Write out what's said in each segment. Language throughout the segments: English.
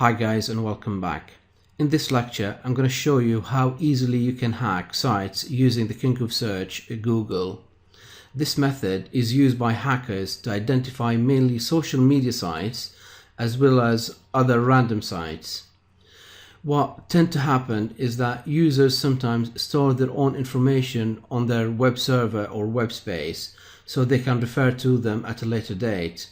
Hi guys and welcome back. In this lecture I'm going to show you how easily you can hack sites using the king of search, Google. This method is used by hackers to identify mainly social media sites as well as other random sites. What tends to happen is that users sometimes store their own information on their web server or web space so they can refer to them at a later date.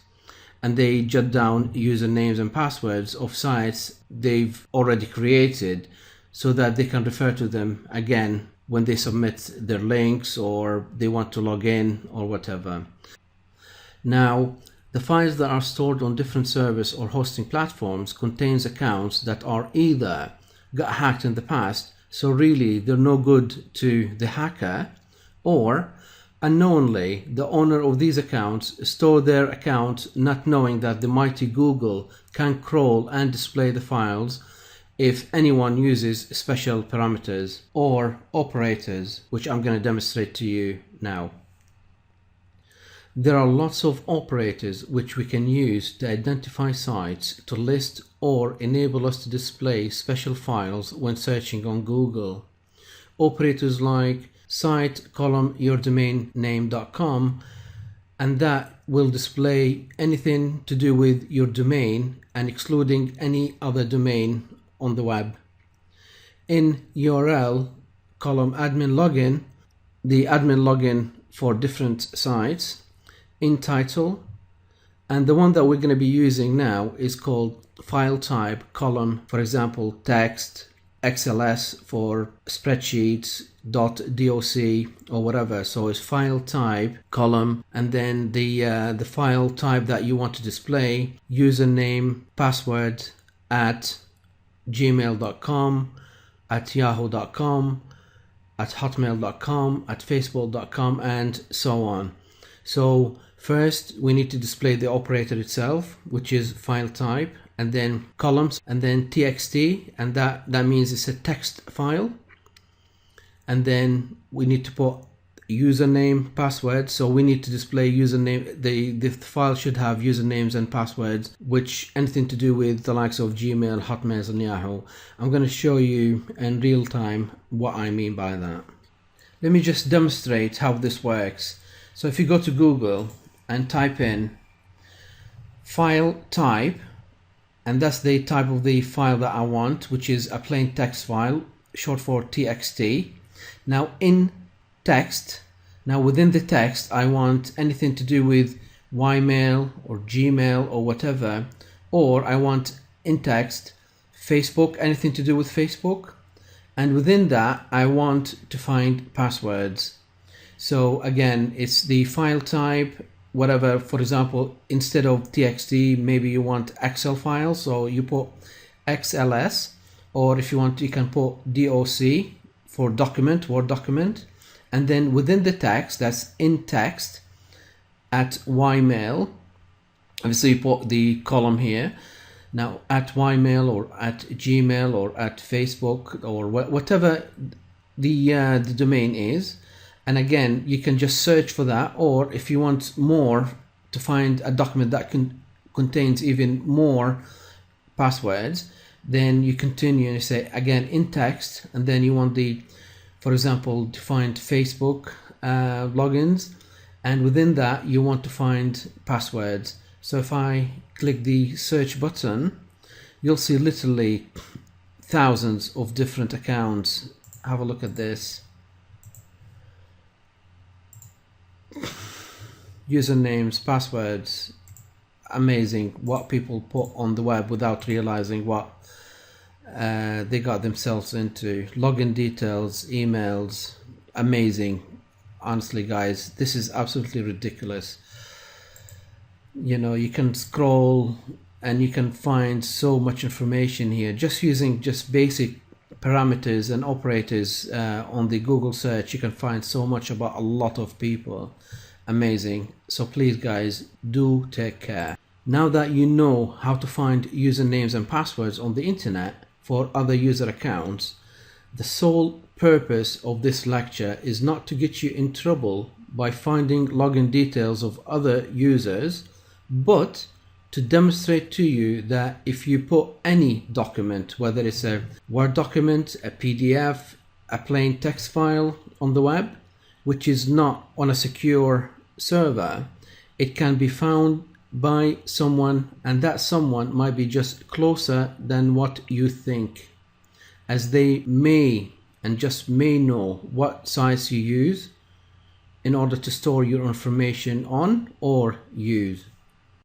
And they jot down usernames and passwords of sites they've already created so that they can refer to them again when they submit their links or they want to log in or whatever. Now, the files that are stored on different servers or hosting platforms contains accounts that are either got hacked in the past, so really they're no good to the hacker, or unknowingly the owner of these accounts store their account not knowing that the mighty Google can crawl and display the files if anyone uses special parameters or operators, which I'm going to demonstrate to you now. There are lots of operators which we can use to identify sites, to list or enable us to display special files when searching on Google. Operators like site column yourdomainname.com, and that will display anything to do with your domain and excluding any other domain on the web. In URL column admin login, the admin login for different sites. In title, and the one that we're going to be using now is called file type column, for example text, XLS for spreadsheets, .doc or whatever. So it's file type column, and then the file type that you want to display, username, password at gmail.com, at yahoo.com, at hotmail.com, at facebook.com, and so on. So first we need to display the operator itself, which is file type, and then columns, and then txt, and that means it's a text file. And then we need to put username, password, so we need to display username. The file should have usernames and passwords, which anything to do with the likes of Gmail, Hotmail and Yahoo. I'm going to show you in real time what I mean by that. Let me just demonstrate how this works. So if you go to Google and type in file type, and that's the type of the file that I want, which is a plain text file, short for txt. Now in text, now within the text, I want anything to do with Ymail or Gmail or whatever, or I want in text Facebook, anything to do with Facebook, and within that I want to find passwords. So again, it's the file type, whatever. For example, instead of txt, maybe you want Excel file, so you put XLS, or if you want, you can put DOC for document, Word document, and then within the text, that's in text at Ymail. Obviously, you put the column here. Now at Ymail or at Gmail or at Facebook or whatever the domain is. And again, you can just search for that, or if you want more, to find a document that contains even more passwords, then you continue and you say again in text, and then you want for example, to find Facebook logins, and within that you want to find passwords. So if I click the search button, you'll see literally thousands of different accounts. Have a look at this. Usernames, passwords, amazing what people put on the web without realizing what they got themselves into. Login details, emails, amazing. Honestly guys, this is absolutely ridiculous. You know, you can scroll and you can find so much information here just using just basic parameters and operators on the Google search. You can find so much about a lot of people. Amazing. So please guys, do take care. Now that you know how to find usernames and passwords on the internet for other user accounts, the sole purpose of this lecture is not to get you in trouble by finding login details of other users, but to to demonstrate to you that if you put any document, whether it's a Word document, a PDF, a plain text file on the web, which is not on a secure server, it can be found by someone, and that someone might be just closer than what you think, as they may and just may know what sites you use in order to store your information on or use.